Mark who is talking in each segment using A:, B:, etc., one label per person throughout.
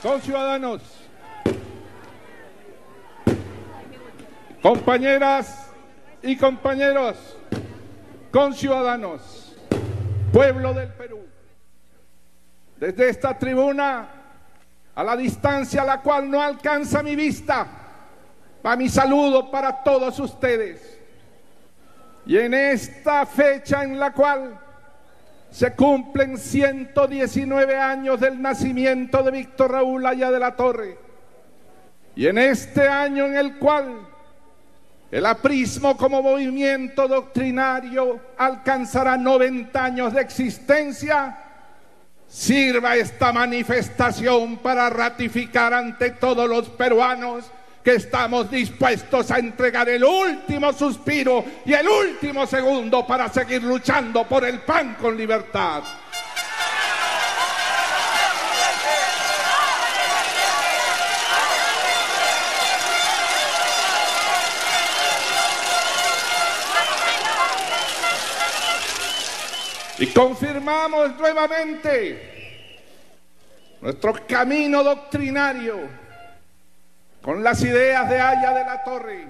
A: Conciudadanos, compañeras y compañeros, conciudadanos, pueblo del Perú, desde esta tribuna, a la distancia a la cual no alcanza mi vista, va mi saludo para todos ustedes. Y en esta fecha en la cual se cumplen 119 años del nacimiento de Víctor Raúl Haya de la Torre, y en este año en el cual el aprismo como movimiento doctrinario alcanzará 90 años de existencia, sirva esta manifestación para ratificar ante todos los peruanos que estamos dispuestos a entregar el último suspiro y el último segundo para seguir luchando por el pan con libertad. Y confirmamos nuevamente nuestro camino doctrinario con las ideas de Haya de la Torre,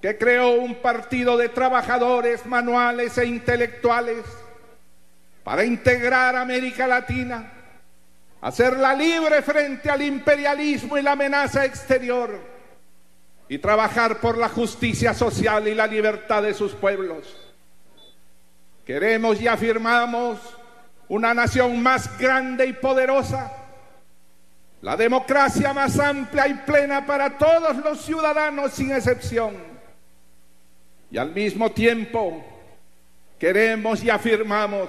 A: que creó un partido de trabajadores manuales e intelectuales para integrar a América Latina, hacerla libre frente al imperialismo y la amenaza exterior, y trabajar por la justicia social y la libertad de sus pueblos. Queremos y afirmamos una nación más grande y poderosa, la democracia más amplia y plena para todos los ciudadanos sin excepción. Y al mismo tiempo queremos y afirmamos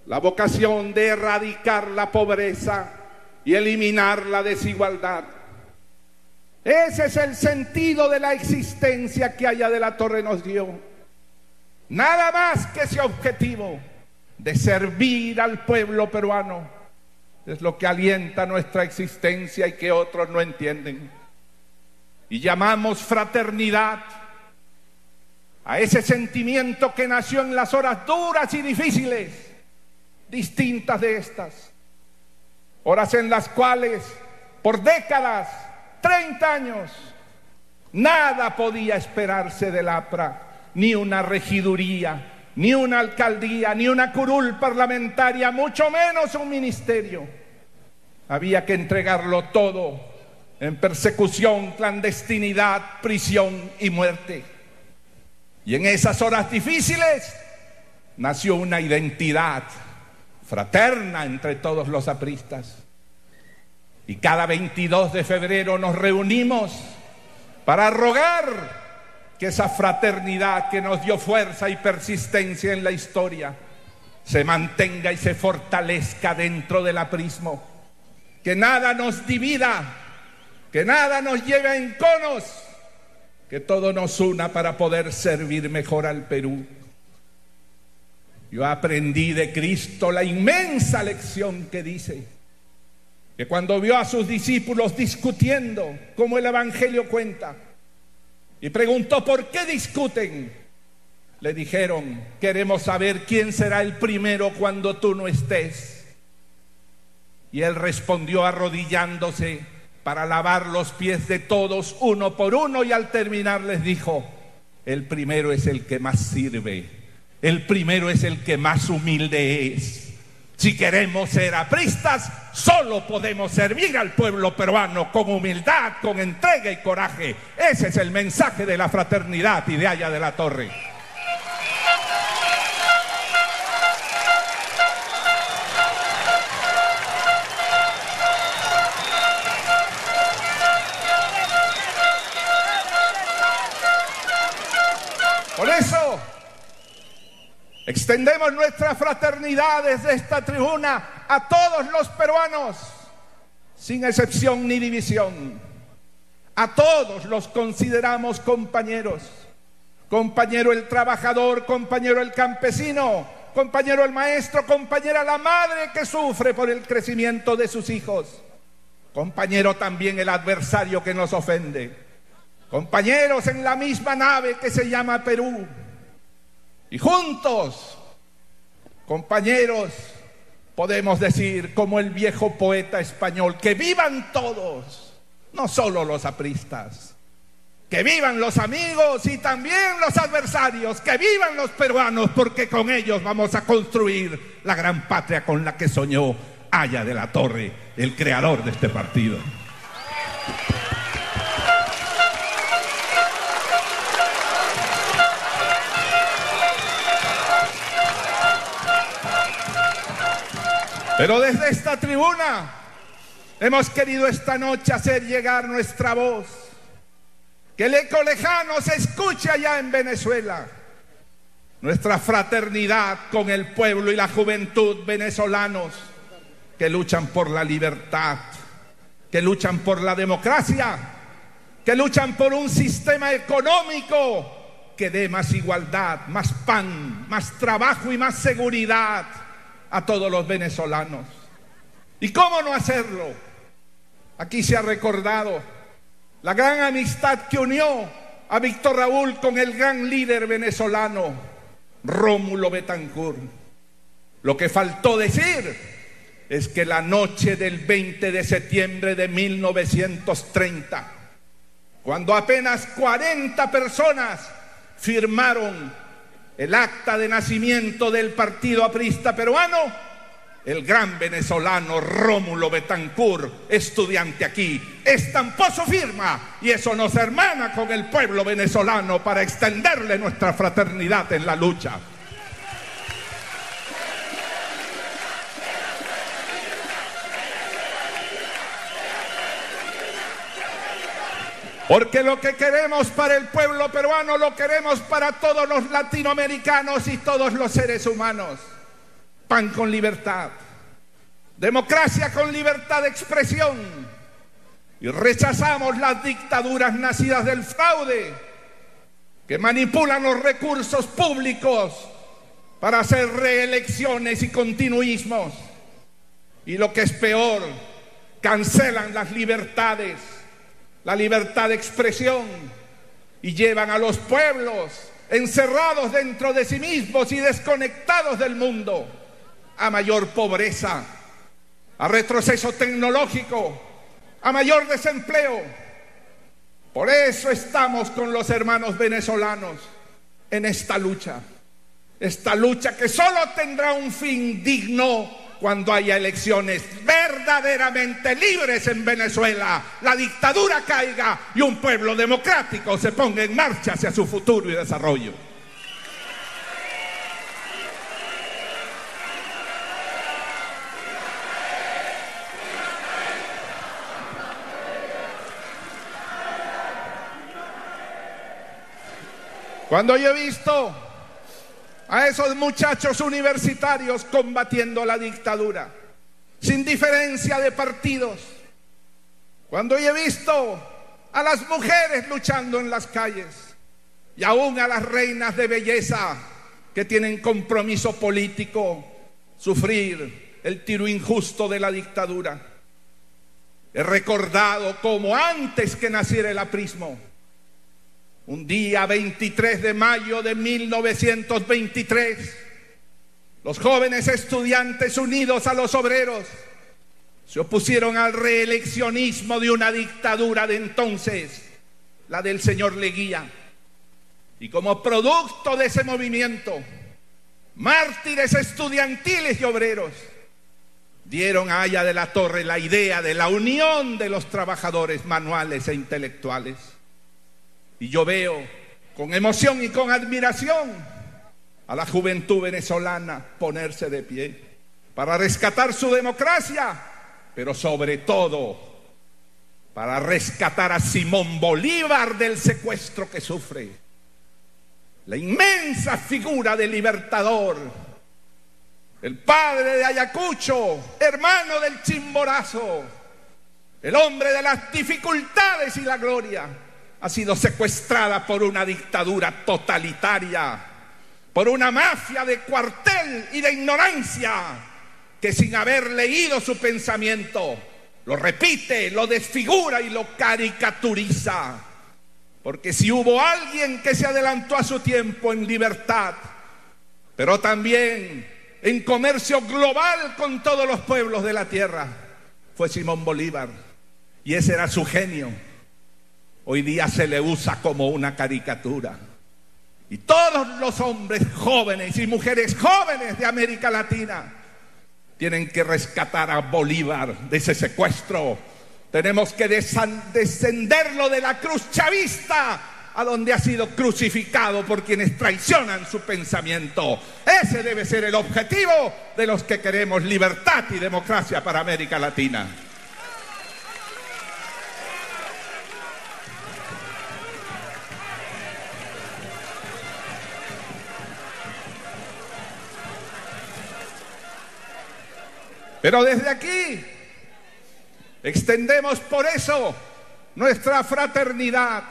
A: la vocación de erradicar la pobreza y eliminar la desigualdad. Ese es el sentido de la existencia que Haya de la Torre nos dio. Nada más que ese objetivo de servir al pueblo peruano es lo que alienta nuestra existencia y que otros no entienden. Y llamamos fraternidad a ese sentimiento que nació en las horas duras y difíciles, distintas de estas. Horas en las cuales, por décadas, 30 años, nada podía esperarse del APRA, ni una regiduría, ni una alcaldía, ni una curul parlamentaria, mucho menos un ministerio. Había que entregarlo todo en persecución, clandestinidad, prisión y muerte. Y en esas horas difíciles nació una identidad fraterna entre todos los apristas. Y cada 22 de febrero nos reunimos para rogar que esa fraternidad que nos dio fuerza y persistencia en la historia se mantenga y se fortalezca dentro del aprismo. Que nada nos divida, que nada nos lleve a enconos, que todo nos una para poder servir mejor al Perú. Yo aprendí de Cristo la inmensa lección que dice que cuando vio a sus discípulos discutiendo, como el Evangelio cuenta, y preguntó ¿por qué discuten? Le dijeron: queremos saber quién será el primero cuando tú no estés. Y él respondió arrodillándose para lavar los pies de todos uno por uno, y al terminar les dijo: el primero es el que más sirve, el primero es el que más humilde es. Si queremos ser apristas, solo podemos servir al pueblo peruano con humildad, con entrega y coraje. Ese es el mensaje de la fraternidad y de Haya de la Torre. Extendemos nuestra fraternidad desde esta tribuna a todos los peruanos, sin excepción ni división. A todos los consideramos compañeros. Compañero el trabajador, compañero el campesino, compañero el maestro, compañera la madre que sufre por el crecimiento de sus hijos. Compañero también el adversario que nos ofende. Compañeros en la misma nave que se llama Perú. Y juntos, compañeros, podemos decir, como el viejo poeta español, que vivan todos, no solo los apristas, que vivan los amigos y también los adversarios, que vivan los peruanos, porque con ellos vamos a construir la gran patria con la que soñó Haya de la Torre, el creador de este partido. Pero desde esta tribuna hemos querido esta noche hacer llegar nuestra voz, que el eco lejano se escuche allá en Venezuela, nuestra fraternidad con el pueblo y la juventud venezolanos que luchan por la libertad, que luchan por la democracia, que luchan por un sistema económico que dé más igualdad, más pan, más trabajo y más seguridad a todos los venezolanos. ¿Y cómo no hacerlo? Aquí se ha recordado la gran amistad que unió a Víctor Raúl con el gran líder venezolano Rómulo Betancourt. Lo que faltó decir es que la noche del 20 de septiembre de 1930, cuando apenas 40 personas firmaron el acta de nacimiento del Partido Aprista Peruano, el gran venezolano Rómulo Betancourt, estudiante aquí, estampó su firma, y eso nos hermana con el pueblo venezolano para extenderle nuestra fraternidad en la lucha. Porque lo que queremos para el pueblo peruano lo queremos para todos los latinoamericanos y todos los seres humanos. Pan con libertad, democracia con libertad de expresión, y rechazamos las dictaduras nacidas del fraude que manipulan los recursos públicos para hacer reelecciones y continuismos, y lo que es peor, cancelan las libertades, la libertad de expresión, y llevan a los pueblos encerrados dentro de sí mismos y desconectados del mundo a mayor pobreza, a retroceso tecnológico, a mayor desempleo. Por eso estamos con los hermanos venezolanos en esta lucha que solo tendrá un fin digno cuando haya elecciones verdaderamente libres en Venezuela, la dictadura caiga y un pueblo democrático se ponga en marcha hacia su futuro y desarrollo. Cuando yo he visto a esos muchachos universitarios combatiendo la dictadura, sin diferencia de partidos, cuando yo he visto a las mujeres luchando en las calles, y aún a las reinas de belleza que tienen compromiso político, sufrir el tiro injusto de la dictadura, he recordado como antes que naciera el aprismo, un día 23 de mayo de 1923, los jóvenes estudiantes unidos a los obreros se opusieron al reeleccionismo de una dictadura de entonces, la del señor Leguía. Y como producto de ese movimiento, mártires estudiantiles y obreros dieron a Haya de la Torre la idea de la unión de los trabajadores manuales e intelectuales. Y yo veo con emoción y con admiración a la juventud venezolana ponerse de pie para rescatar su democracia, pero sobre todo para rescatar a Simón Bolívar del secuestro que sufre, la inmensa figura del Libertador, el padre de Ayacucho, hermano del Chimborazo, el hombre de las dificultades y la gloria, ha sido secuestrada por una dictadura totalitaria, por una mafia de cuartel y de ignorancia que, sin haber leído su pensamiento, lo repite, lo desfigura y lo caricaturiza. Porque si hubo alguien que se adelantó a su tiempo en libertad, pero también en comercio global con todos los pueblos de la tierra, fue Simón Bolívar. Y ese era su genio. Hoy día se le usa como una caricatura. Y todos los hombres jóvenes y mujeres jóvenes de América Latina tienen que rescatar a Bolívar de ese secuestro. Tenemos que descenderlo de la cruz chavista a donde ha sido crucificado por quienes traicionan su pensamiento. Ese debe ser el objetivo de los que queremos libertad y democracia para América Latina. Pero desde aquí extendemos por eso nuestra fraternidad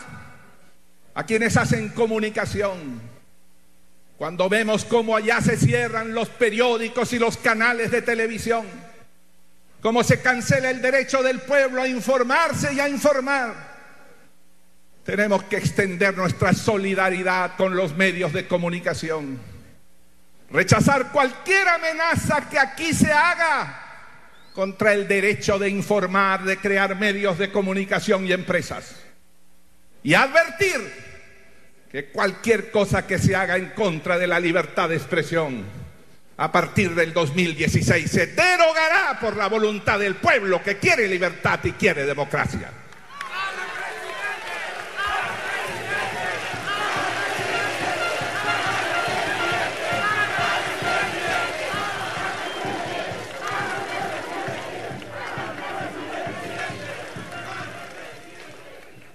A: a quienes hacen comunicación. Cuando vemos cómo allá se cierran los periódicos y los canales de televisión, cómo se cancela el derecho del pueblo a informarse y a informar, tenemos que extender nuestra solidaridad con los medios de comunicación. Rechazar cualquier amenaza que aquí se haga contra el derecho de informar, de crear medios de comunicación y empresas. Y advertir que cualquier cosa que se haga en contra de la libertad de expresión, a partir del 2016, se derogará por la voluntad del pueblo que quiere libertad y quiere democracia.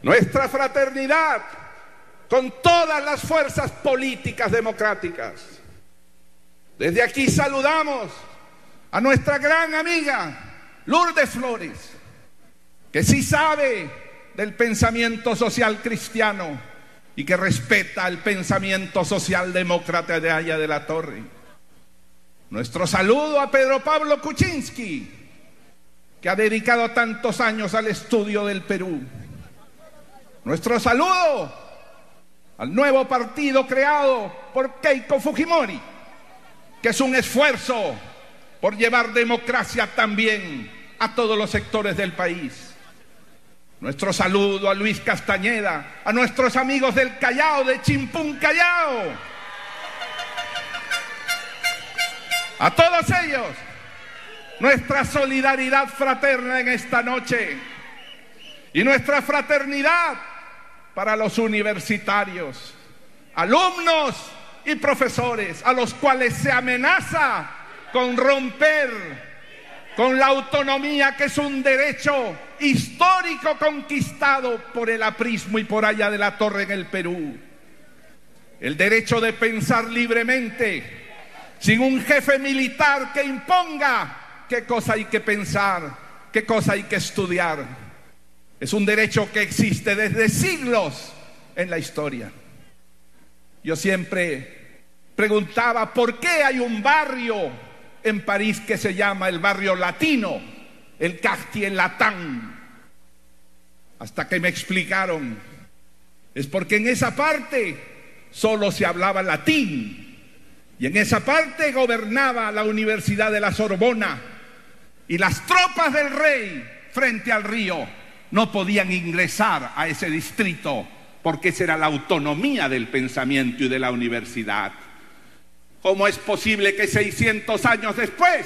A: Nuestra fraternidad con todas las fuerzas políticas democráticas. Desde aquí saludamos a nuestra gran amiga Lourdes Flores, que sí sabe del pensamiento social cristiano y que respeta el pensamiento socialdemócrata de Aya de la Torre. Nuestro saludo a Pedro Pablo Kuczynski, que ha dedicado tantos años al estudio del Perú. Nuestro saludo al nuevo partido creado por Keiko Fujimori, que es un esfuerzo por llevar democracia también a todos los sectores del país. Nuestro saludo a Luis Castañeda, a nuestros amigos del Callao, de Chimpún Callao. A todos ellos, nuestra solidaridad fraterna en esta noche y nuestra fraternidad para los universitarios, alumnos y profesores a los cuales se amenaza con romper con la autonomía, que es un derecho histórico conquistado por el aprismo y por Aya de la Torre en el Perú. El derecho de pensar libremente, sin un jefe militar que imponga qué cosa hay que pensar, qué cosa hay que estudiar. Es un derecho que existe desde siglos en la historia. Yo siempre preguntaba por qué hay un barrio en París que se llama el barrio latino, el Quartier Latin. Hasta que me explicaron, es porque en esa parte solo se hablaba latín y en esa parte gobernaba la Universidad de la Sorbona y las tropas del rey frente al río no podían ingresar a ese distrito porque esa era la autonomía del pensamiento y de la universidad. ¿Cómo es posible que 600 años después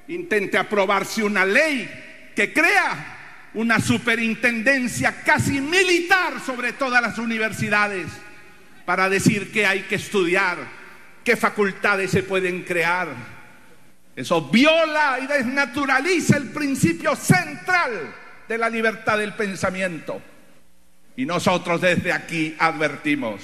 A: intente aprobarse una ley que crea una superintendencia casi militar sobre todas las universidades para decir qué hay que estudiar, qué facultades se pueden crear? Eso viola y desnaturaliza el principio central de la libertad del pensamiento. Y nosotros desde aquí advertimos,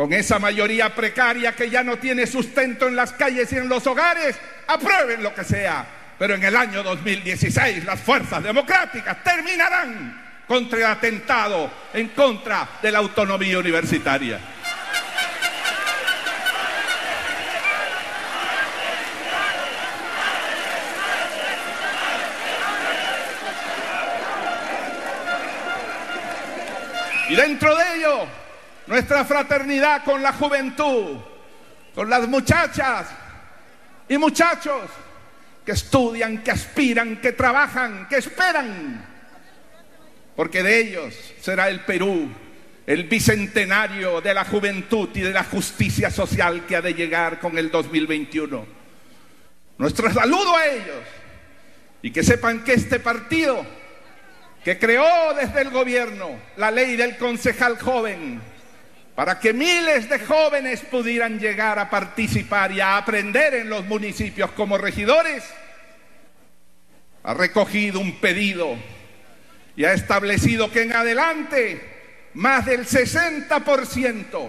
A: con esa mayoría precaria que ya no tiene sustento en las calles y en los hogares, aprueben lo que sea. Pero en el año 2016 las fuerzas democráticas terminarán contra el atentado en contra de la autonomía universitaria. Y dentro de ello, nuestra fraternidad con la juventud, con las muchachas y muchachos que estudian, que aspiran, que trabajan, que esperan, porque de ellos será el Perú, el bicentenario de la juventud y de la justicia social que ha de llegar con el 2021. Nuestro saludo a ellos, y que sepan que este partido, que creó desde el gobierno la ley del concejal joven, para que miles de jóvenes pudieran llegar a participar y a aprender en los municipios como regidores, ha recogido un pedido y ha establecido que en adelante más del 60%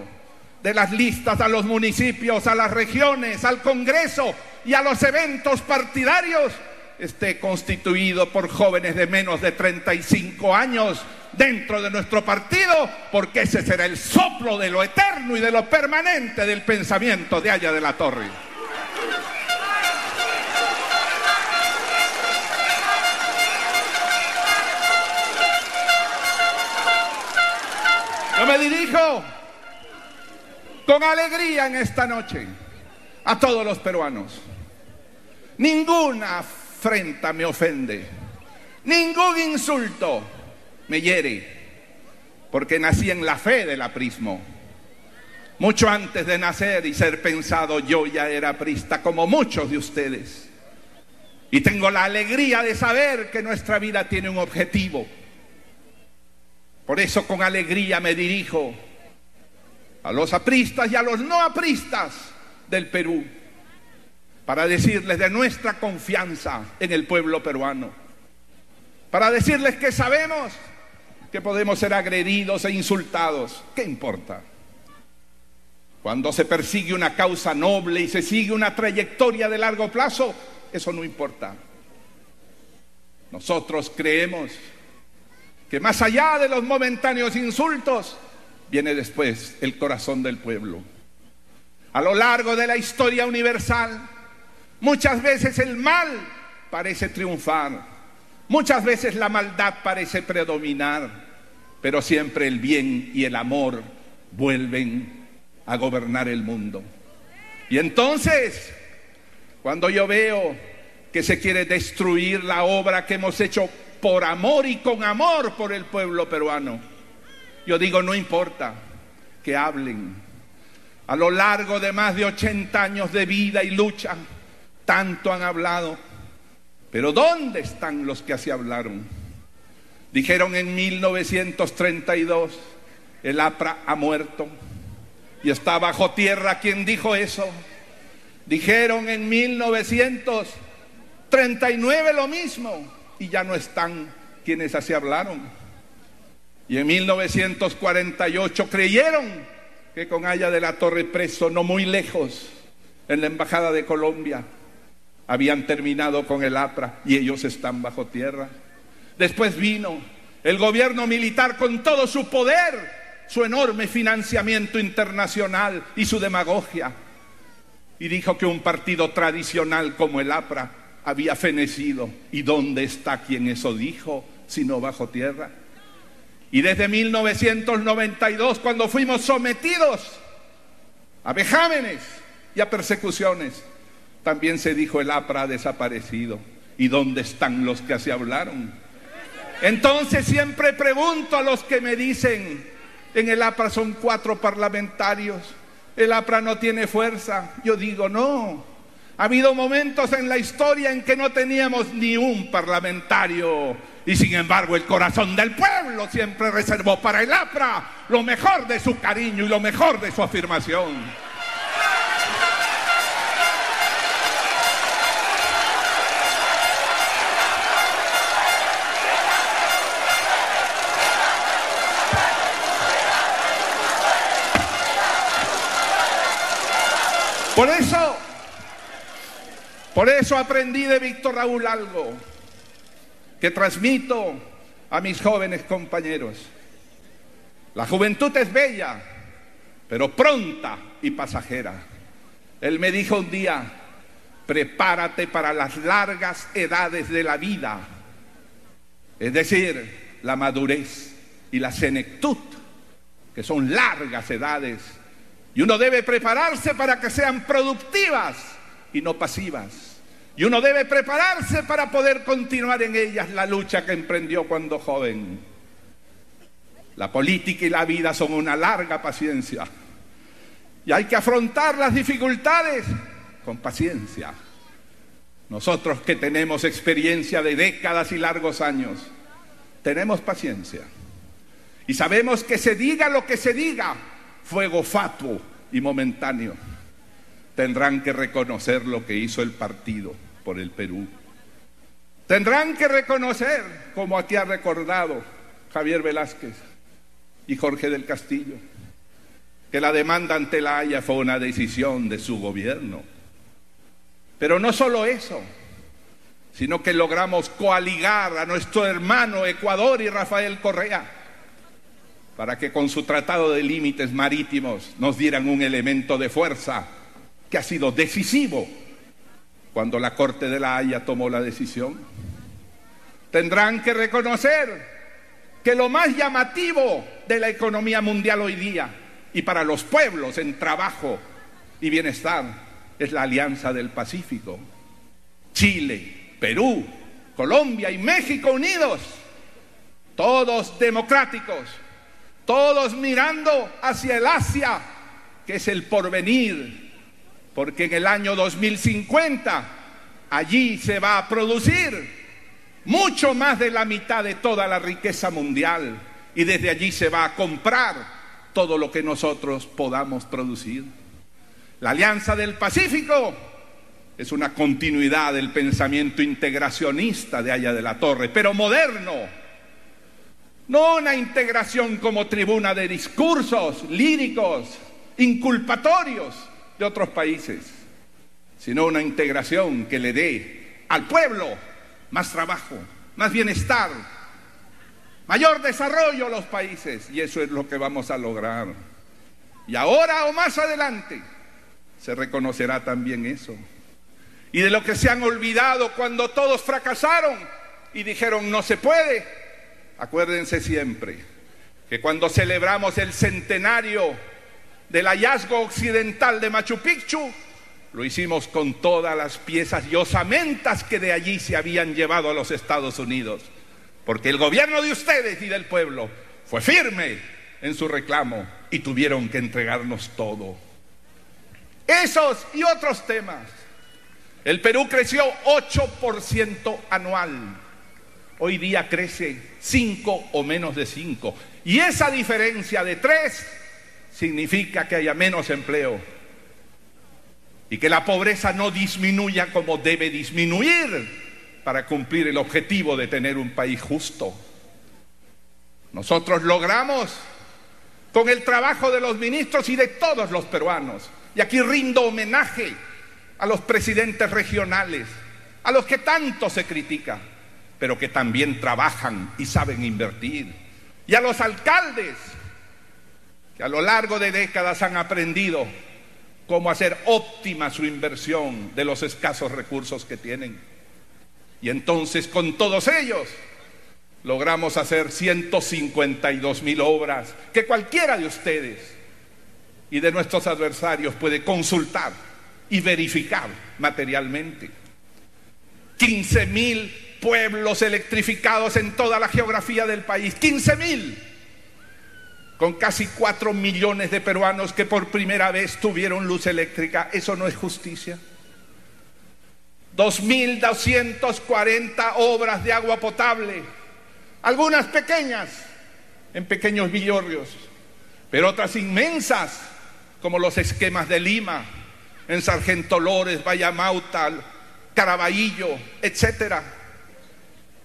A: de las listas a los municipios, a las regiones, al Congreso y a los eventos partidarios esté constituido por jóvenes de menos de 35 años dentro de nuestro partido, porque ese será el soplo de lo eterno y de lo permanente del pensamiento de Aya de la Torre. Yo me dirijo con alegría en esta noche a todos los peruanos. Ninguna afrenta me ofende, ningún insulto me hiere, porque nací en la fe del aprismo. Mucho antes de nacer y ser pensado, yo ya era aprista, como muchos de ustedes. Y tengo la alegría de saber que nuestra vida tiene un objetivo. Por eso con alegría me dirijo a los apristas y a los no apristas del Perú, para decirles de nuestra confianza en el pueblo peruano, para decirles que sabemos que podemos ser agredidos e insultados. ¿Qué importa? Cuando se persigue una causa noble y se sigue una trayectoria de largo plazo, eso no importa. Nosotros creemos que más allá de los momentáneos insultos, viene después el corazón del pueblo. A lo largo de la historia universal, muchas veces el mal parece triunfar, muchas veces la maldad parece predominar, pero siempre el bien y el amor vuelven a gobernar el mundo. Y entonces, cuando yo veo que se quiere destruir la obra que hemos hecho por amor y con amor por el pueblo peruano, yo digo, no importa, que hablen. A lo largo de más de 80 años de vida y lucha, tanto han hablado, pero ¿dónde están los que así hablaron? Dijeron en 1932, el APRA ha muerto y está bajo tierra. ¿Quién dijo eso? Dijeron en 1939 lo mismo y ya no están quienes así hablaron. Y en 1948 creyeron que con Aya de la Torre preso, no muy lejos, en la Embajada de Colombia, habían terminado con el APRA y ellos están bajo tierra. Después vino el gobierno militar con todo su poder, su enorme financiamiento internacional y su demagogia, y dijo que un partido tradicional como el APRA había fenecido. ¿Y dónde está quien eso dijo, sino bajo tierra? Y desde 1992, cuando fuimos sometidos a vejámenes y a persecuciones, también se dijo el APRA ha desaparecido. ¿Y dónde están los que así hablaron? Entonces siempre pregunto a los que me dicen, en el APRA son 4 parlamentarios, el APRA no tiene fuerza. Yo digo, no, ha habido momentos en la historia en que no teníamos ni un parlamentario, y sin embargo el corazón del pueblo siempre reservó para el APRA lo mejor de su cariño y lo mejor de su afirmación. Por eso aprendí de Víctor Raúl algo que transmito a mis jóvenes compañeros. La juventud es bella, pero pronta y pasajera. Él me dijo un día: prepárate para las largas edades de la vida, es decir, la madurez y la senectud, que son largas edades, y uno debe prepararse para que sean productivas y no pasivas, y uno debe prepararse para poder continuar en ellas la lucha que emprendió cuando joven. La política y la vida son una larga paciencia, y hay que afrontar las dificultades con paciencia. Nosotros que tenemos experiencia de décadas y largos años, tenemos paciencia y sabemos que se diga lo que se diga, fuego fatuo y momentáneo. Tendrán que reconocer lo que hizo el partido por el Perú. Tendrán que reconocer, como aquí ha recordado Javier Velázquez y Jorge del Castillo, que la demanda ante la Haya fue una decisión de su gobierno. Pero no solo eso, sino que logramos coaligar a nuestro hermano Ecuador y Rafael Correa para que con su tratado de límites marítimos nos dieran un elemento de fuerza que ha sido decisivo cuando la Corte de la Haya tomó la decisión. Tendrán que reconocer que lo más llamativo de la economía mundial hoy día y para los pueblos en trabajo y bienestar es la Alianza del Pacífico. Chile, Perú, Colombia y México unidos, todos democráticos, todos mirando hacia el Asia, que es el porvenir, porque en el año 2050 allí se va a producir mucho más de la mitad de toda la riqueza mundial, y desde allí se va a comprar todo lo que nosotros podamos producir. La Alianza del Pacífico es una continuidad del pensamiento integracionista de Haya de la Torre, pero moderno. No una integración como tribuna de discursos líricos, inculpatorios de otros países, sino una integración que le dé al pueblo más trabajo, más bienestar, mayor desarrollo a los países, y eso es lo que vamos a lograr. Y ahora o más adelante se reconocerá también eso. Y de lo que se han olvidado cuando todos fracasaron y dijeron no se puede, acuérdense siempre que cuando celebramos el centenario del hallazgo occidental de Machu Picchu, lo hicimos con todas las piezas y osamentas que de allí se habían llevado a los Estados Unidos, porque el gobierno de ustedes y del pueblo fue firme en su reclamo y tuvieron que entregarnos todo. Esos y otros temas. El Perú creció 8% anual. Hoy día crece 5 o menos de 5. Y esa diferencia de 3 significa que haya menos empleo y que la pobreza no disminuya como debe disminuir para cumplir el objetivo de tener un país justo. Nosotros logramos, con el trabajo de los ministros y de todos los peruanos, y aquí rindo homenaje a los presidentes regionales, a los que tanto se critica, pero que también trabajan y saben invertir, y a los alcaldes que a lo largo de décadas han aprendido cómo hacer óptima su inversión de los escasos recursos que tienen. Y entonces con todos ellos logramos hacer 152,000 obras que cualquiera de ustedes y de nuestros adversarios puede consultar y verificar materialmente. 15,000 pueblos electrificados en toda la geografía del país, 15,000, con casi 4 millones de peruanos que por primera vez tuvieron luz eléctrica. ¿Eso no es justicia? 2,240 obras de agua potable, algunas pequeñas, en pequeños villorrios, pero otras inmensas, como los esquemas de Lima, en Sargento Lores, Vallamauta, Caraballo, etcétera,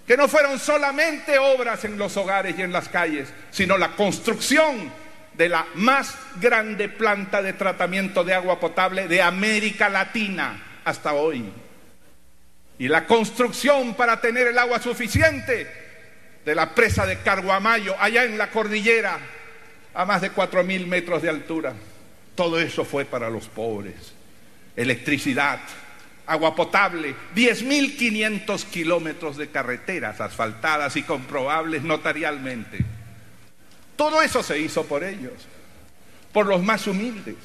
A: que no fueron solamente obras en los hogares y en las calles, sino la construcción de la más grande planta de tratamiento de agua potable de América Latina hasta hoy. Y la construcción para tener el agua suficiente de la presa de Carguamayo, allá en la cordillera, a más de 4.000 metros de altura. Todo eso fue para los pobres. Electricidad, agua potable, 10.500 kilómetros de carreteras asfaltadas y comprobables notarialmente. Todo eso se hizo por ellos, por los más humildes.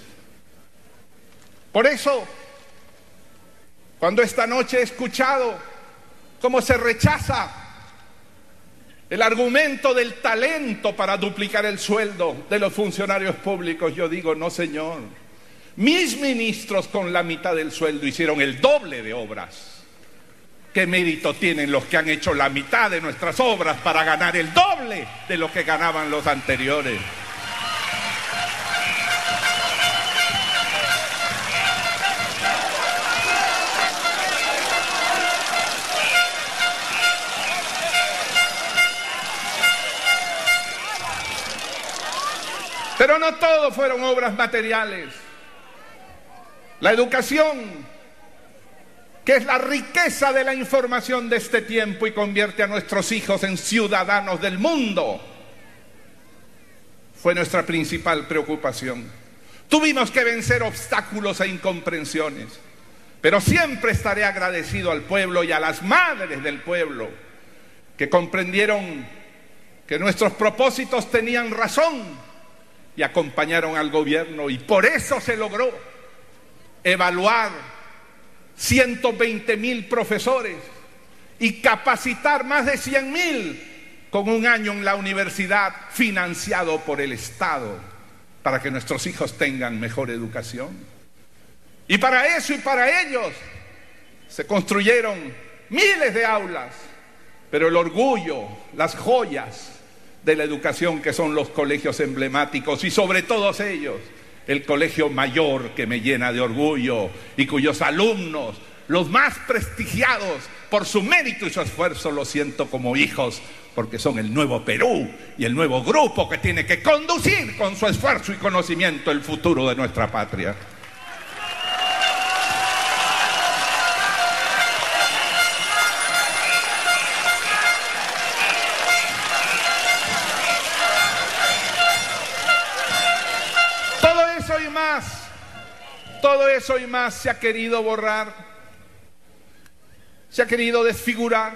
A: Por eso, cuando esta noche he escuchado cómo se rechaza el argumento del talento para duplicar el sueldo de los funcionarios públicos, yo digo, no señor. Mis ministros con la mitad del sueldo hicieron el doble de obras. ¿Qué mérito tienen los que han hecho la mitad de nuestras obras para ganar el doble de lo que ganaban los anteriores? Pero no todo fueron obras materiales. La educación, que es la riqueza de la información de este tiempo y convierte a nuestros hijos en ciudadanos del mundo, fue nuestra principal preocupación. Tuvimos que vencer obstáculos e incomprensiones, pero siempre estaré agradecido al pueblo y a las madres del pueblo que comprendieron que nuestros propósitos tenían razón y acompañaron al gobierno, y por eso se logró evaluar 120.000 profesores y capacitar más de 100.000 con un año en la universidad financiado por el Estado para que nuestros hijos tengan mejor educación. Y para eso y para ellos se construyeron miles de aulas, pero el orgullo, las joyas de la educación que son los colegios emblemáticos, y sobre todos ellos el colegio mayor que me llena de orgullo y cuyos alumnos, los más prestigiados por su mérito y su esfuerzo, los siento como hijos, porque son el nuevo Perú y el nuevo grupo que tiene que conducir con su esfuerzo y conocimiento el futuro de nuestra patria. Todo eso y más se ha querido borrar, se ha querido desfigurar.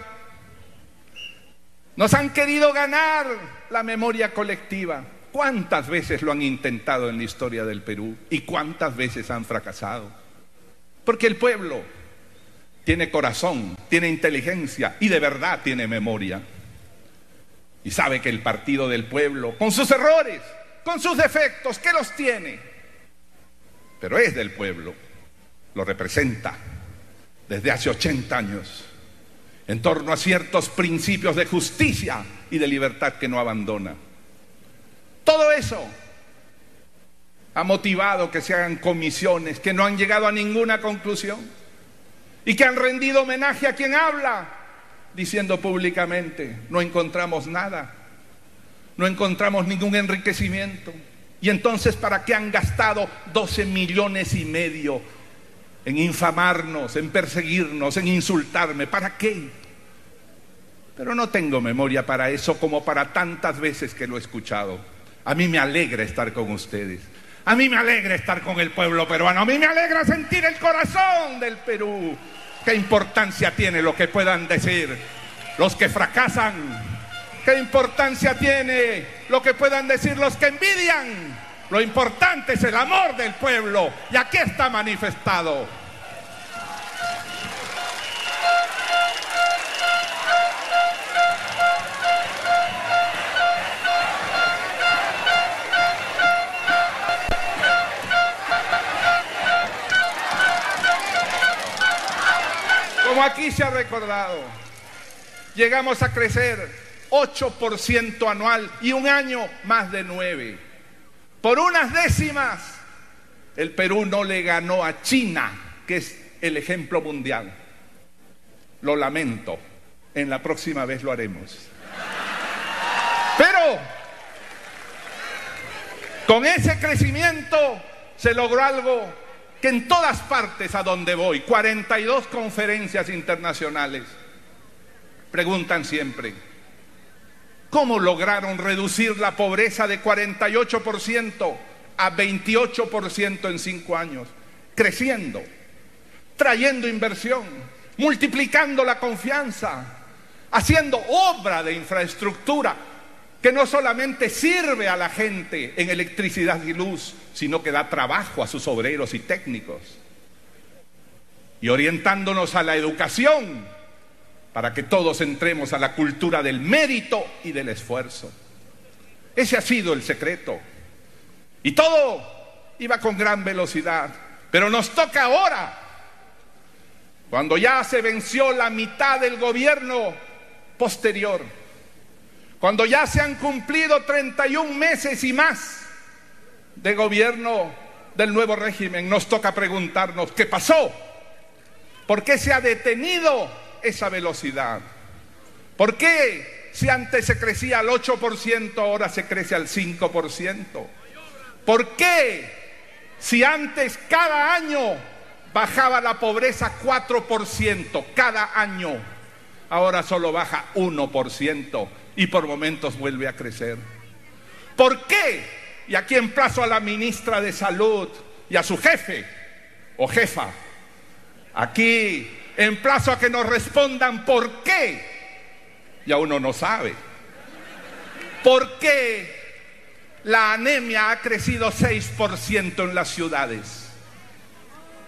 A: Nos han querido ganar la memoria colectiva. ¿Cuántas veces lo han intentado en la historia del Perú y cuántas veces han fracasado? Porque el pueblo tiene corazón, tiene inteligencia y de verdad tiene memoria. Y sabe que el Partido del Pueblo, con sus errores, con sus defectos, que los tiene, pero es del pueblo, lo representa desde hace 80 años, en torno a ciertos principios de justicia y de libertad que no abandona. Todo eso ha motivado que se hagan comisiones que no han llegado a ninguna conclusión y que han rendido homenaje a quien habla, diciendo públicamente, no encontramos nada, no encontramos ningún enriquecimiento. Y entonces, ¿para qué han gastado 12,5 millones en infamarnos, en perseguirnos, en insultarme? ¿Para qué? Pero no tengo memoria para eso, como para tantas veces que lo he escuchado. A mí me alegra estar con ustedes. A mí me alegra estar con el pueblo peruano. A mí me alegra sentir el corazón del Perú. ¿Qué importancia tiene lo que puedan decir los que fracasan? ¿Qué importancia tiene lo que puedan decir los que envidian? Lo importante es el amor del pueblo, y aquí está manifestado. Como aquí se ha recordado, llegamos a crecer 8% anual y un año más de 9%. Por unas décimas, el Perú no le ganó a China, que es el ejemplo mundial. Lo lamento, en la próxima vez lo haremos. Con ese crecimiento se logró algo que en todas partes a donde voy, 42 conferencias internacionales, preguntan siempre, ¿cómo lograron reducir la pobreza de 48% a 28% en 5 años? Creciendo, trayendo inversión, multiplicando la confianza, haciendo obra de infraestructura que no solamente sirve a la gente en electricidad y luz, sino que da trabajo a sus obreros y técnicos. Y orientándonos a la educación, para que todos entremos a la cultura del mérito y del esfuerzo. Ese ha sido el secreto. Y todo iba con gran velocidad. Pero nos toca ahora, cuando ya se venció la mitad del gobierno posterior, cuando ya se han cumplido 31 meses y más de gobierno del nuevo régimen, nos toca preguntarnos, ¿qué pasó? ¿Por qué se ha detenido esa velocidad? ¿Por qué si antes se crecía al 8%, ahora se crece al 5%? ¿Por qué si antes cada año bajaba la pobreza 4%, cada año, ahora solo baja 1% y por momentos vuelve a crecer? ¿Por qué? Y aquí emplazo a la ministra de Salud y a su jefe o jefa. Aquí emplazo a que nos respondan por qué. Ya uno no sabe. ¿Por qué la anemia ha crecido 6% en las ciudades?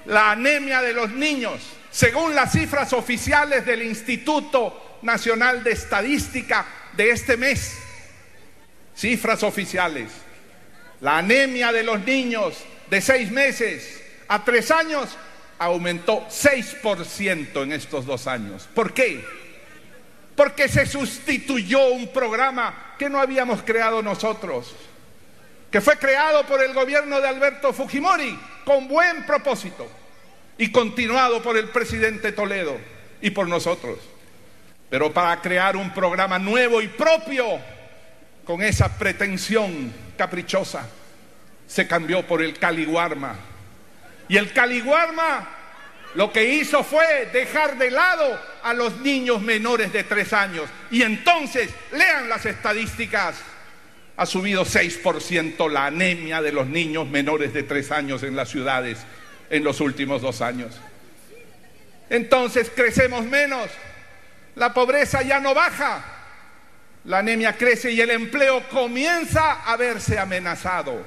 A: La anemia de los niños, según las cifras oficiales del Instituto Nacional de Estadística de este mes, cifras oficiales, la anemia de los niños de 6 meses a 3 años aumentó 6% en estos 2 años. ¿Por qué? Porque se sustituyó un programa que no habíamos creado nosotros, que fue creado por el gobierno de Alberto Fujimori con buen propósito y continuado por el presidente Toledo y por nosotros. Pero para crear un programa nuevo y propio, con esa pretensión caprichosa, se cambió por el Caliwarma. Y el Caliwarma lo que hizo fue dejar de lado a los niños menores de 3 años. Y entonces, lean las estadísticas, ha subido 6% la anemia de los niños menores de 3 años en las ciudades en los últimos 2 años. Entonces crecemos menos, la pobreza ya no baja, la anemia crece y el empleo comienza a verse amenazado,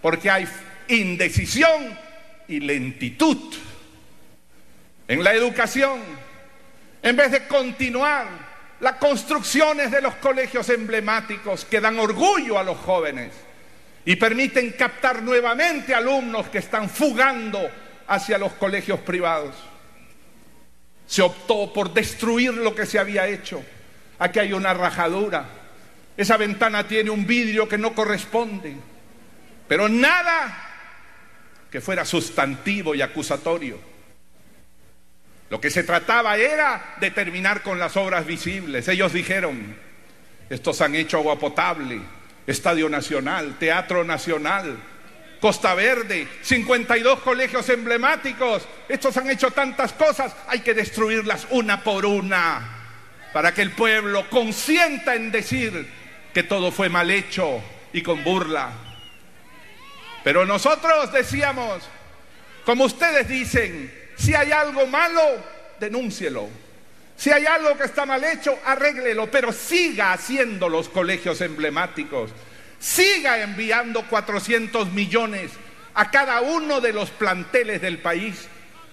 A: porque hay indecisión y lentitud. En la educación, en vez de continuar las construcciones de los colegios emblemáticos que dan orgullo a los jóvenes y permiten captar nuevamente alumnos que están fugando hacia los colegios privados, se optó por destruir lo que se había hecho. Aquí hay una rajadura, esa ventana tiene un vidrio que no corresponde, pero nada que fuera sustantivo y acusatorio. Lo que se trataba era de terminar con las obras visibles. Ellos dijeron, estos han hecho agua potable, Estadio Nacional, Teatro Nacional, Costa Verde, 52 colegios emblemáticos, estos han hecho tantas cosas, hay que destruirlas una por una, para que el pueblo consienta en decir que todo fue mal hecho y con burla. Pero nosotros decíamos, como ustedes dicen, si hay algo malo, denúncielo. Si hay algo que está mal hecho, arréglelo, pero siga haciendo los colegios emblemáticos. Siga enviando 400 millones a cada uno de los planteles del país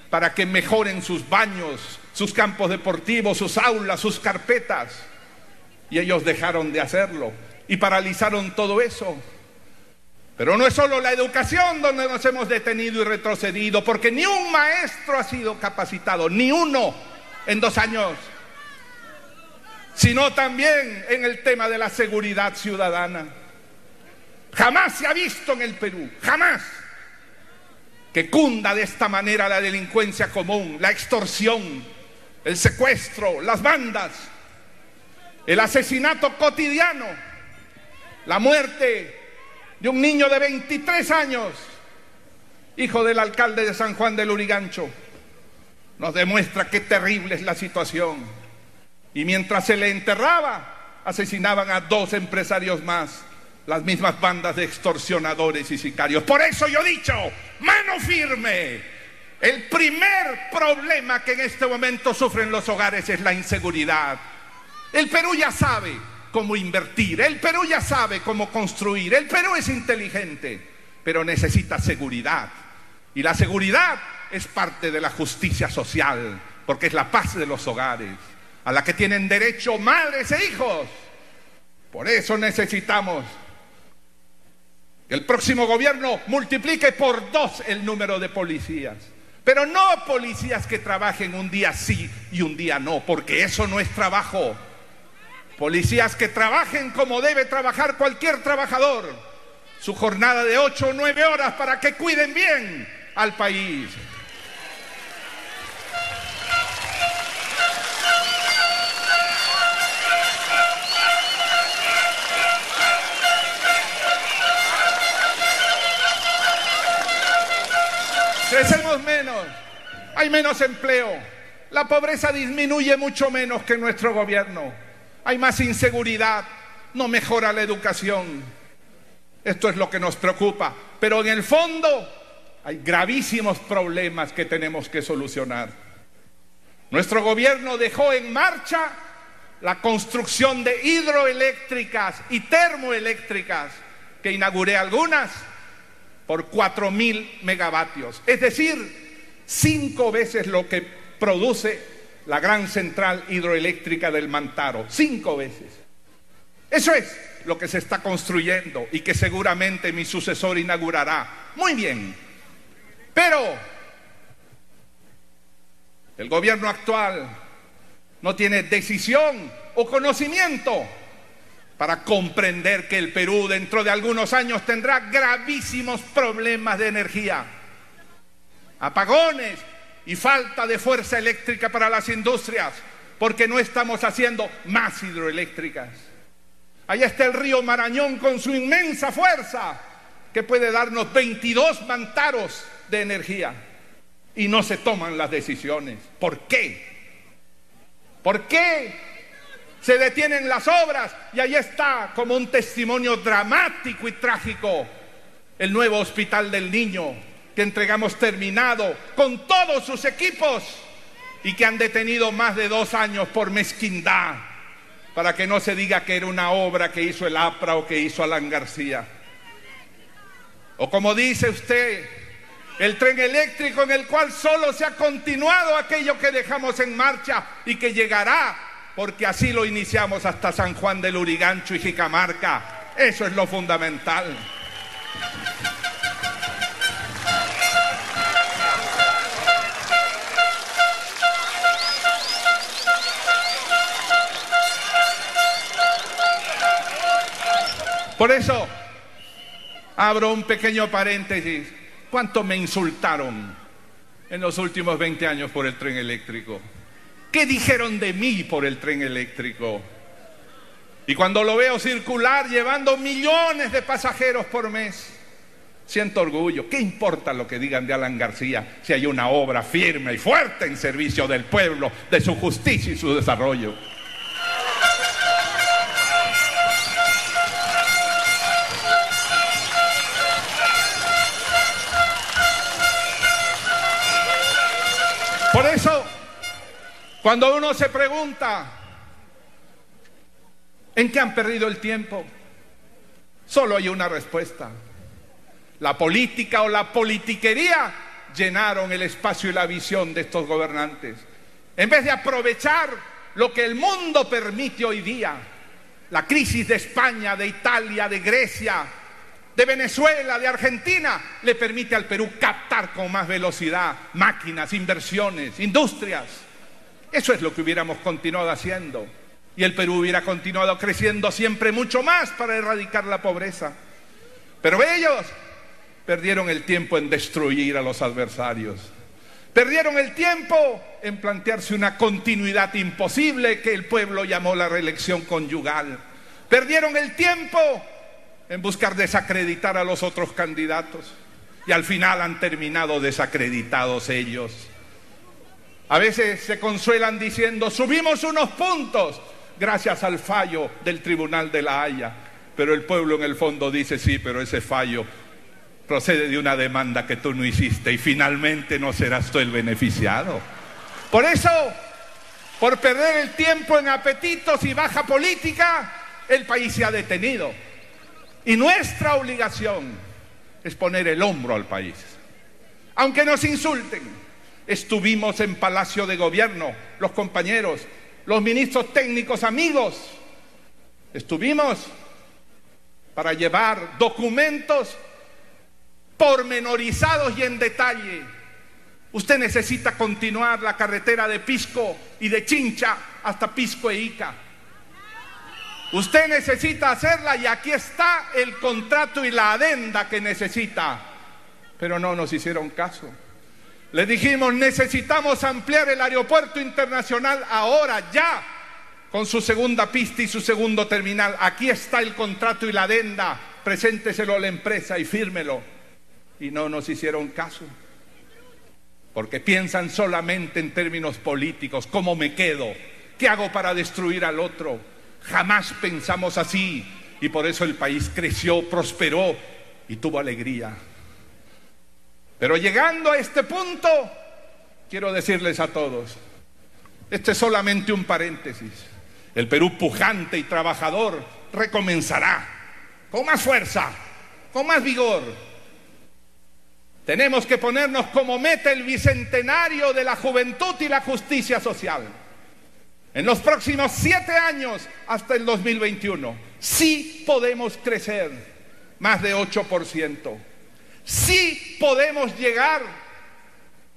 A: para que mejoren sus baños, sus campos deportivos, sus aulas, sus carpetas. Y ellos dejaron de hacerlo y paralizaron todo eso. Pero no es solo la educación donde nos hemos detenido y retrocedido, porque ni un maestro ha sido capacitado, ni uno en 2 años, sino también en el tema de la seguridad ciudadana. Jamás se ha visto en el Perú, jamás, que cunda de esta manera la delincuencia común, la extorsión, el secuestro, las bandas, el asesinato cotidiano, la muerte de un niño de 23 años, hijo del alcalde de San Juan de Lurigancho, nos demuestra qué terrible es la situación. Y mientras se le enterraba, asesinaban a 2 empresarios más, las mismas bandas de extorsionadores y sicarios. Por eso yo he dicho, mano firme. El primer problema que en este momento sufren los hogares es la inseguridad. El Perú ya sabe cómo invertir, el Perú ya sabe cómo construir, el Perú es inteligente, pero necesita seguridad. Y la seguridad es parte de la justicia social, porque es la paz de los hogares, a la que tienen derecho madres e hijos. Por eso necesitamos que el próximo gobierno multiplique por 2 el número de policías. Pero no policías que trabajen un día sí y un día no, porque eso no es trabajo. Policías que trabajen como debe trabajar cualquier trabajador, su jornada de 8 o 9 horas para que cuiden bien al país. Crecemos menos, hay menos empleo, la pobreza disminuye mucho menos que nuestro gobierno, hay más inseguridad, no mejora la educación. Esto es lo que nos preocupa, pero en el fondo hay gravísimos problemas que tenemos que solucionar. Nuestro gobierno dejó en marcha la construcción de hidroeléctricas y termoeléctricas, que inauguré algunas, por 4.000 megavatios, es decir, 5 veces lo que produce la gran central hidroeléctrica del Mantaro, 5 veces. Eso es lo que se está construyendo y que seguramente mi sucesor inaugurará. Muy bien, pero el gobierno actual no tiene decisión o conocimiento para comprender que el Perú dentro de algunos años tendrá gravísimos problemas de energía, apagones y falta de fuerza eléctrica para las industrias, porque no estamos haciendo más hidroeléctricas. Allá está el río Marañón con su inmensa fuerza, que puede darnos 22 mantaros de energía, y no se toman las decisiones. ¿Por qué? ¿Por qué se detienen las obras? Y ahí está, como un testimonio dramático y trágico, el nuevo Hospital del Niño, que entregamos terminado con todos sus equipos y que han detenido más de 2 años por mezquindad, para que no se diga que era una obra que hizo el APRA o que hizo Alan García. O como dice usted, el tren eléctrico en el cual solo se ha continuado aquello que dejamos en marcha y que llegará, porque así lo iniciamos, hasta San Juan de Lurigancho y Jicamarca. Eso es lo fundamental. Por eso, abro un pequeño paréntesis. ¿Cuánto me insultaron en los últimos 20 años por el tren eléctrico? ¿Qué dijeron de mí por el tren eléctrico? Y cuando lo veo circular llevando millones de pasajeros por mes, siento orgullo. ¿Qué importa lo que digan de Alan García si hay una obra firme y fuerte en servicio del pueblo, de su justicia y su desarrollo? Por eso, cuando uno se pregunta ¿en qué han perdido el tiempo?, solo hay una respuesta. La política o la politiquería llenaron el espacio y la visión de estos gobernantes. En vez de aprovechar lo que el mundo permite hoy día, la crisis de España, de Italia, de Grecia, de Venezuela, de Argentina, le permite al Perú captar con más velocidad máquinas, inversiones, industrias. Eso es lo que hubiéramos continuado haciendo, y el Perú hubiera continuado creciendo siempre mucho más para erradicar la pobreza. Pero ellos perdieron el tiempo en destruir a los adversarios. Perdieron el tiempo en plantearse una continuidad imposible que el pueblo llamó la reelección conyugal. Perdieron el tiempo en buscar desacreditar a los otros candidatos. Y al final han terminado desacreditados ellos. A veces se consuelan diciendo, subimos unos puntos gracias al fallo del Tribunal de la Haya. Pero el pueblo en el fondo dice, sí, pero ese fallo procede de una demanda que tú no hiciste y finalmente no serás tú el beneficiado. Por eso, por perder el tiempo en apetitos y baja política, el país se ha detenido. Y nuestra obligación es poner el hombro al país. Aunque nos insulten, estuvimos en Palacio de Gobierno, los compañeros, los ministros técnicos amigos. Estuvimos para llevar documentos pormenorizados y en detalle. Usted necesita continuar la carretera de Pisco y de Chincha hasta Pisco e Ica. Usted necesita hacerla y aquí está el contrato y la adenda que necesita. Pero no nos hicieron caso. Le dijimos, necesitamos ampliar el aeropuerto internacional ahora, ya, con su segunda pista y su segundo terminal. Aquí está el contrato y la adenda, presénteselo a la empresa y fírmelo. Y no nos hicieron caso, porque piensan solamente en términos políticos. ¿Cómo me quedo? ¿Qué hago para destruir al otro? Jamás pensamos así, y por eso el país creció, prosperó y tuvo alegría. Pero llegando a este punto, quiero decirles a todos, este es solamente un paréntesis. El Perú pujante y trabajador recomenzará con más fuerza, con más vigor. Tenemos que ponernos como meta el bicentenario de la juventud y la justicia social. En los próximos 7 años, hasta el 2021, sí podemos crecer más de 8%. Sí podemos llegar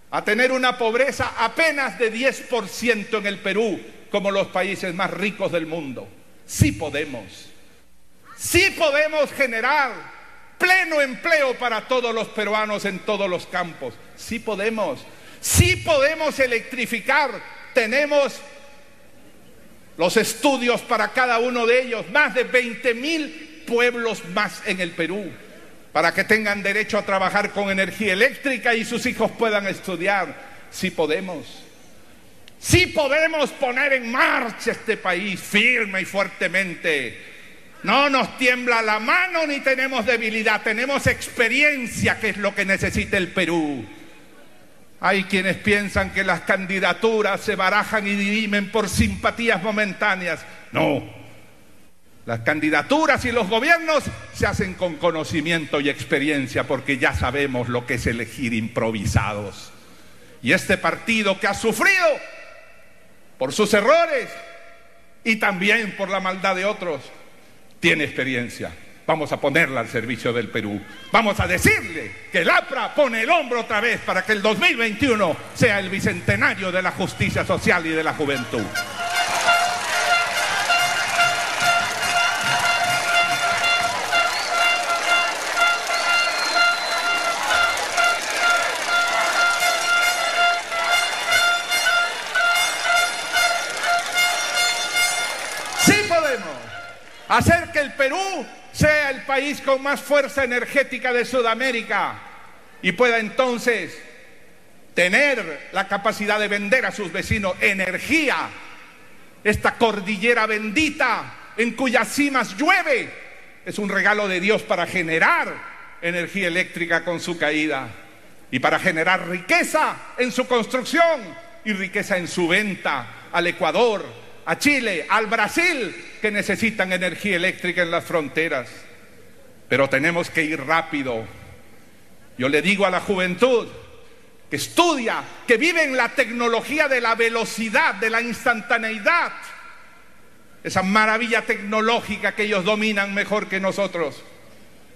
A: a tener una pobreza apenas de 10% en el Perú, como los países más ricos del mundo. Sí podemos. Sí podemos generar pleno empleo para todos los peruanos en todos los campos. Sí podemos. Sí podemos electrificar. Tenemos los estudios para cada uno de ellos. Más de 20.000 pueblos más en el Perú, para que tengan derecho a trabajar con energía eléctrica y sus hijos puedan estudiar. Sí podemos. Sí podemos poner en marcha este país firme y fuertemente. No nos tiembla la mano ni tenemos debilidad, tenemos experiencia, que es lo que necesita el Perú. Hay quienes piensan que las candidaturas se barajan y dirimen por simpatías momentáneas. No, las candidaturas y los gobiernos se hacen con conocimiento y experiencia, porque ya sabemos lo que es elegir improvisados. Y este partido, que ha sufrido por sus errores y también por la maldad de otros, tiene experiencia. Vamos a ponerla al servicio del Perú. Vamos a decirle que el APRA pone el hombro otra vez para que el 2021 sea el bicentenario de la justicia social y de la juventud. Sí podemos hacer que el Perú sea el país con más fuerza energética de Sudamérica y pueda entonces tener la capacidad de vender a sus vecinos energía. Esta cordillera bendita en cuyas cimas llueve es un regalo de Dios para generar energía eléctrica con su caída y para generar riqueza en su construcción y riqueza en su venta al Ecuador, a Chile, al Brasil, que necesitan energía eléctrica en las fronteras. Pero tenemos que ir rápido. Yo le digo a la juventud que estudia, que vive en la tecnología de la velocidad, de la instantaneidad, esa maravilla tecnológica que ellos dominan mejor que nosotros.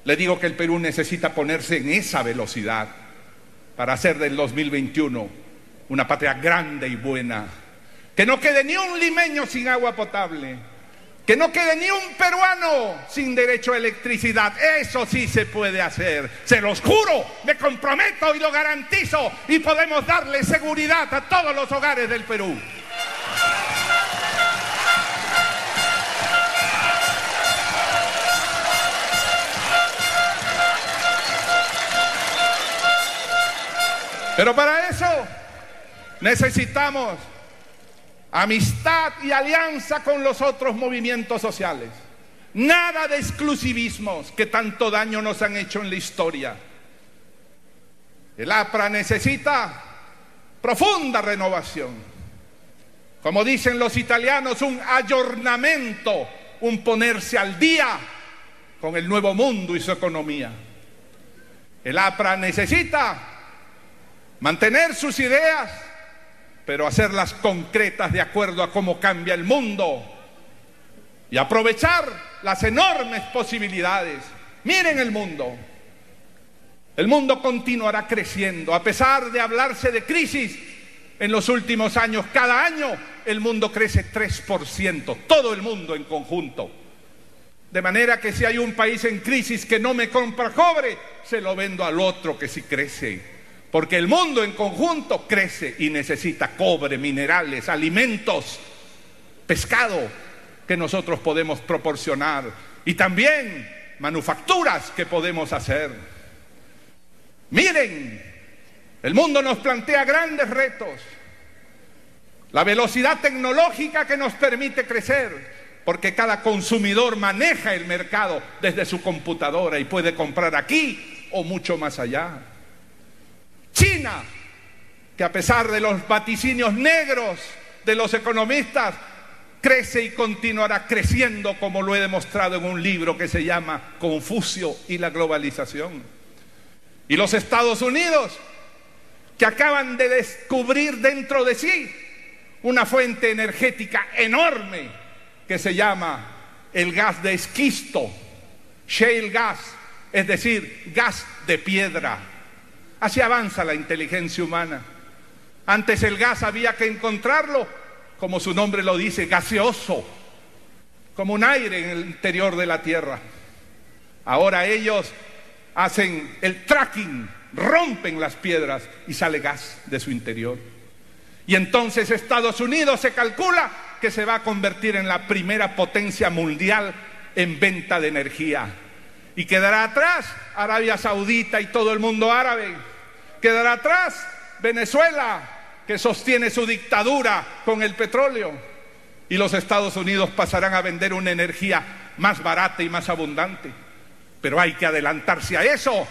A: Le digo que el Perú necesita ponerse en esa velocidad para hacer del 2021 una patria grande y buena. Que no quede ni un limeño sin agua potable, que no quede ni un peruano sin derecho a electricidad. Eso sí se puede hacer, se los juro, me comprometo y lo garantizo, y podemos darle seguridad a todos los hogares del Perú. Pero para eso necesitamos amistad y alianza con los otros movimientos sociales. Nada de exclusivismos que tanto daño nos han hecho en la historia. El APRA necesita profunda renovación. Como dicen los italianos, un aggiornamento, un ponerse al día con el nuevo mundo y su economía. El APRA necesita mantener sus ideas, pero hacerlas concretas de acuerdo a cómo cambia el mundo y aprovechar las enormes posibilidades. Miren el mundo. El mundo continuará creciendo, a pesar de hablarse de crisis. En los últimos años, cada año, el mundo crece 3%, todo el mundo en conjunto. De manera que si hay un país en crisis que no me compra cobre, se lo vendo al otro que sí crece. Porque el mundo en conjunto crece y necesita cobre, minerales, alimentos, pescado que nosotros podemos proporcionar y también manufacturas que podemos hacer. Miren, el mundo nos plantea grandes retos. La velocidad tecnológica que nos permite crecer, porque cada consumidor maneja el mercado desde su computadora y puede comprar aquí o mucho más allá. China, que a pesar de los vaticinios negros de los economistas, crece y continuará creciendo, como lo he demostrado en un libro que se llama Confucio y la globalización. Y los Estados Unidos, que acaban de descubrir dentro de sí una fuente energética enorme que se llama el gas de esquisto, shale gas, es decir, gas de piedra. Así avanza la inteligencia humana. Antes el gas había que encontrarlo, como su nombre lo dice, gaseoso, como un aire en el interior de la tierra. Ahora ellos hacen el fracking, rompen las piedras y sale gas de su interior. Y entonces Estados Unidos se calcula que se va a convertir en la primera potencia mundial en venta de energía. Y quedará atrás Arabia Saudita y todo el mundo árabe. Quedará atrás Venezuela, que sostiene su dictadura con el petróleo. Y los Estados Unidos pasarán a vender una energía más barata y más abundante. Pero hay que adelantarse a eso.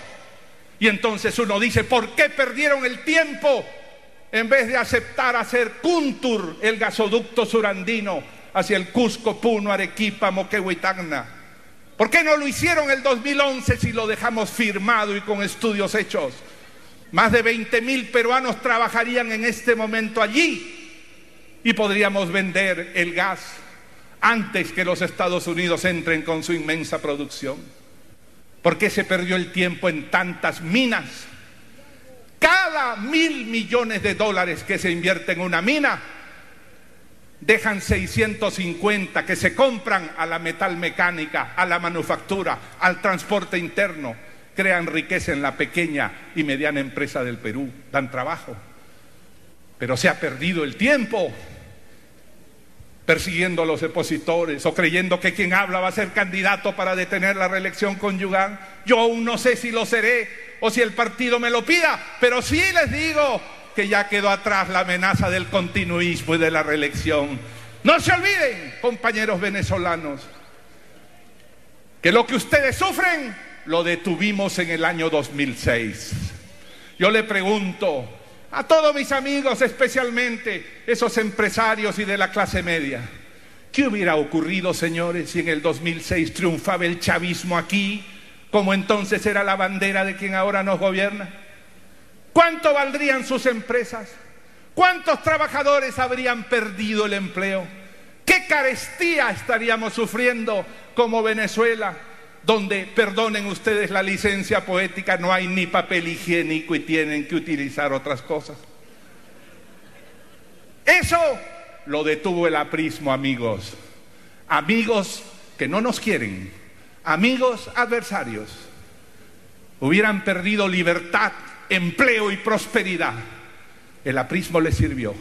A: Y entonces uno dice, ¿por qué perdieron el tiempo en vez de aceptar hacer Kuntur, el gasoducto surandino, hacia el Cusco, Puno, Arequipa, Moquegua y Tacna? ¿Por qué no lo hicieron el 2011 si lo dejamos firmado y con estudios hechos? Más de 20.000 peruanos trabajarían en este momento allí y podríamos vender el gas antes que los Estados Unidos entren con su inmensa producción. ¿Por qué se perdió el tiempo en tantas minas? Cada $1.000 millones que se invierte en una mina, dejan 650 que se compran a la metalmecánica, a la manufactura, al transporte interno. Crean riqueza en la pequeña y mediana empresa del Perú, dan trabajo. Pero se ha perdido el tiempo persiguiendo a los opositores o creyendo que quien habla va a ser candidato para detener la reelección conyugal. Yo aún no sé si lo seré o si el partido me lo pida, pero sí les digo que ya quedó atrás la amenaza del continuismo y de la reelección. No se olviden, compañeros venezolanos, que lo que ustedes sufren lo detuvimos en el año 2006. Yo le pregunto a todos mis amigos, especialmente esos empresarios y de la clase media, ¿qué hubiera ocurrido, señores, si en el 2006 triunfaba el chavismo aquí, como entonces era la bandera de quien ahora nos gobierna? ¿Cuánto valdrían sus empresas? ¿Cuántos trabajadores habrían perdido el empleo? ¿Qué carestía estaríamos sufriendo como Venezuela, donde, perdonen ustedes la licencia poética, no hay ni papel higiénico y tienen que utilizar otras cosas? Eso lo detuvo el aprismo, amigos. Amigos que no nos quieren, amigos adversarios. Hubieran perdido libertad, empleo y prosperidad. El aprismo les sirvió.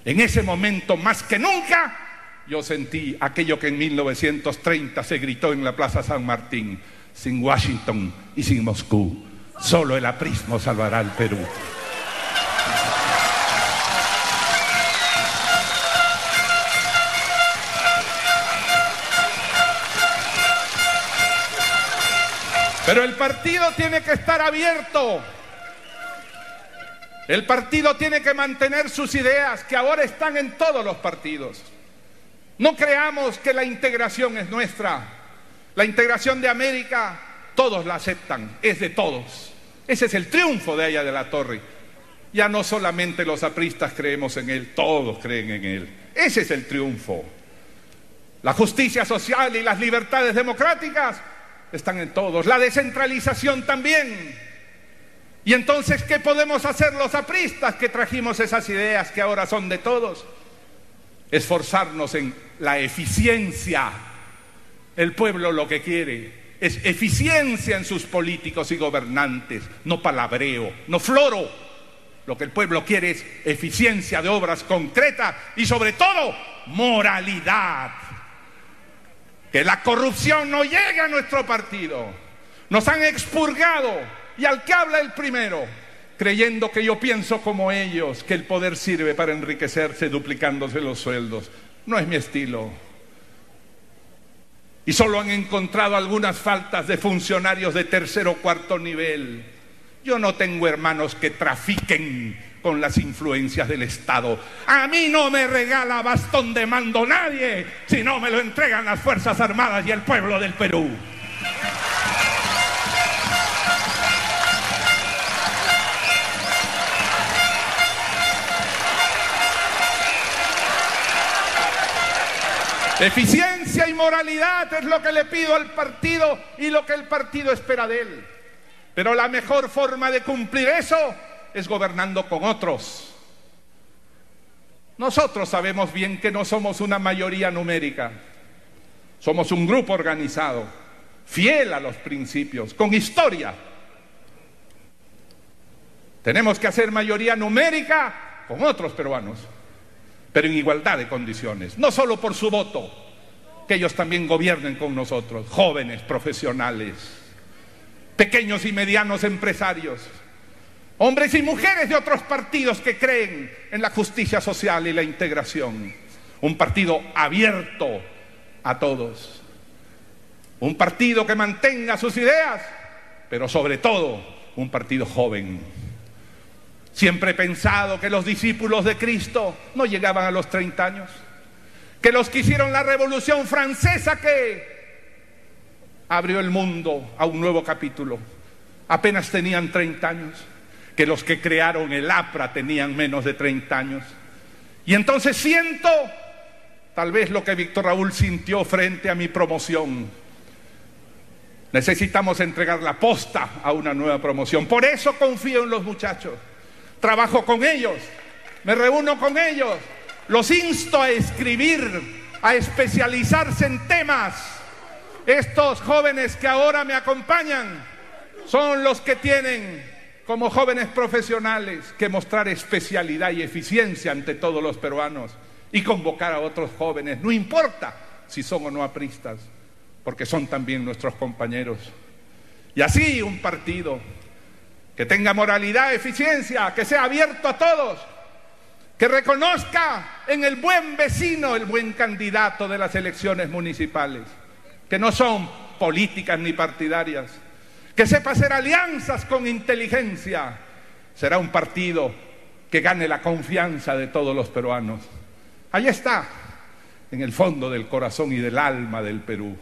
A: En ese momento, más que nunca, yo sentí aquello que en 1930 se gritó en la Plaza San Martín: sin Washington y sin Moscú, solo el aprismo salvará al Perú. Pero el partido tiene que estar abierto. El partido tiene que mantener sus ideas, que ahora están en todos los partidos. No creamos que la integración es nuestra. La integración de América, todos la aceptan, es de todos. Ese es el triunfo de Aya de la Torre. Ya no solamente los apristas creemos en él, todos creen en él. Ese es el triunfo. La justicia social y las libertades democráticas están en todos. La descentralización también. Y entonces, ¿qué podemos hacer los apristas que trajimos esas ideas que ahora son de todos? Esforzarnos en la eficiencia. El pueblo lo que quiere es eficiencia en sus políticos y gobernantes, no palabreo, no floro. Lo que el pueblo quiere es eficiencia de obras concretas y sobre todo moralidad. Que la corrupción no llegue a nuestro partido. Nos han expurgado. Y al que habla el primero, creyendo que yo pienso como ellos, que el poder sirve para enriquecerse duplicándose los sueldos. No es mi estilo. Y solo han encontrado algunas faltas de funcionarios de tercer o cuarto nivel. Yo no tengo hermanos que trafiquen con las influencias del Estado. A mí no me regala bastón de mando nadie, si no me lo entregan las Fuerzas Armadas y el pueblo del Perú. Eficiencia y moralidad es lo que le pido al partido y lo que el partido espera de él. Pero la mejor forma de cumplir eso es gobernando con otros. Nosotros sabemos bien que no somos una mayoría numérica. Somos un grupo organizado, fiel a los principios, con historia. Tenemos que hacer mayoría numérica con otros peruanos, pero en igualdad de condiciones, no solo por su voto, que ellos también gobiernen con nosotros, jóvenes profesionales, pequeños y medianos empresarios, hombres y mujeres de otros partidos que creen en la justicia social y la integración. Un partido abierto a todos, un partido que mantenga sus ideas, pero sobre todo un partido joven. Siempre he pensado que los discípulos de Cristo no llegaban a los 30 años, que los que hicieron la Revolución Francesa, que abrió el mundo a un nuevo capítulo, apenas tenían 30 años, que los que crearon el APRA tenían menos de 30 años. Y entonces siento tal vez lo que Víctor Raúl sintió frente a mi promoción. Necesitamos entregar la posta a una nueva promoción. Por eso confío en los muchachos. Trabajo con ellos, me reúno con ellos, los insto a escribir, a especializarse en temas. Estos jóvenes que ahora me acompañan son los que tienen, como jóvenes profesionales, que mostrar especialidad y eficiencia ante todos los peruanos y convocar a otros jóvenes, no importa si son o no apristas, porque son también nuestros compañeros. Y así un partido que tenga moralidad, eficiencia, que sea abierto a todos, que reconozca en el buen vecino, el buen candidato de las elecciones municipales, que no son políticas ni partidarias, que sepa hacer alianzas con inteligencia. Será un partido que gane la confianza de todos los peruanos. Ahí está, en el fondo del corazón y del alma del Perú,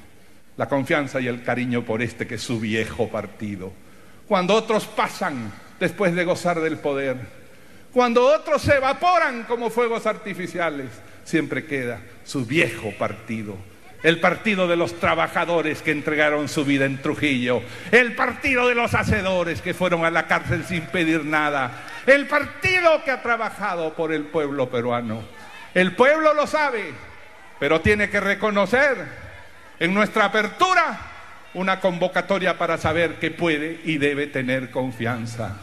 A: la confianza y el cariño por este que es su viejo partido. Cuando otros pasan después de gozar del poder, cuando otros se evaporan como fuegos artificiales, siempre queda su viejo partido. El partido de los trabajadores que entregaron su vida en Trujillo, el partido de los hacedores que fueron a la cárcel sin pedir nada, el partido que ha trabajado por el pueblo peruano. El pueblo lo sabe, pero tiene que reconocer en nuestra apertura una convocatoria para saber que puede y debe tener confianza.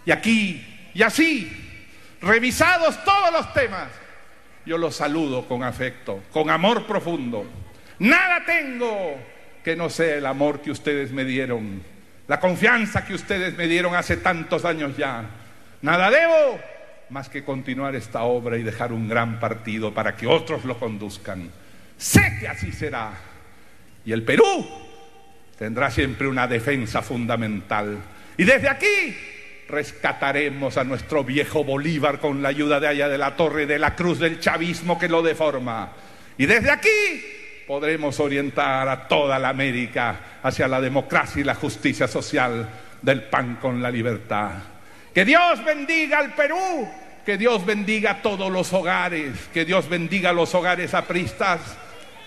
A: Y aquí, y así, revisados todos los temas, yo los saludo con afecto, con amor profundo. Nada tengo que no sea el amor que ustedes me dieron, la confianza que ustedes me dieron hace tantos años ya. Nada debo más que continuar esta obra y dejar un gran partido para que otros lo conduzcan. Sé que así será. Y el Perú tendrá siempre una defensa fundamental. Y desde aquí rescataremos a nuestro viejo Bolívar con la ayuda de Aya de la Torre y de la cruz del chavismo que lo deforma. Y desde aquí podremos orientar a toda la América hacia la democracia y la justicia social del pan con la libertad. Que Dios bendiga al Perú, que Dios bendiga a todos los hogares, que Dios bendiga a los hogares apristas,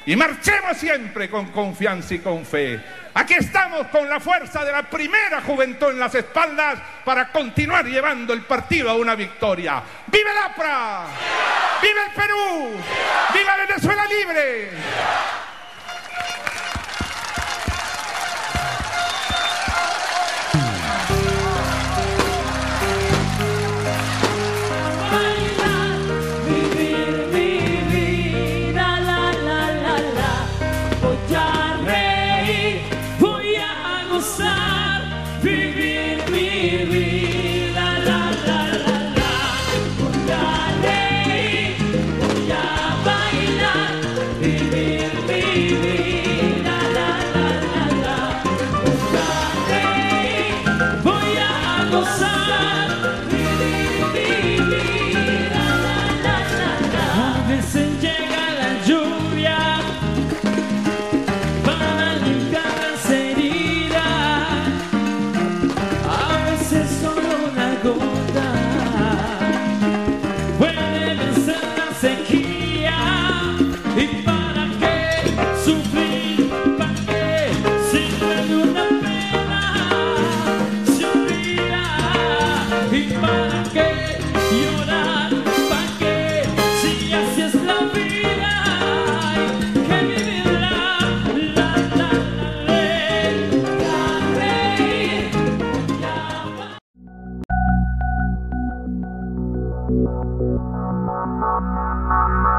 A: y marchemos siempre con confianza y con fe. Aquí estamos con la fuerza de la primera juventud en las espaldas para continuar llevando el partido a una victoria. ¡Viva el APRA! ¡Viva el Perú! ¡Viva Venezuela libre!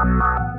B: Thank you.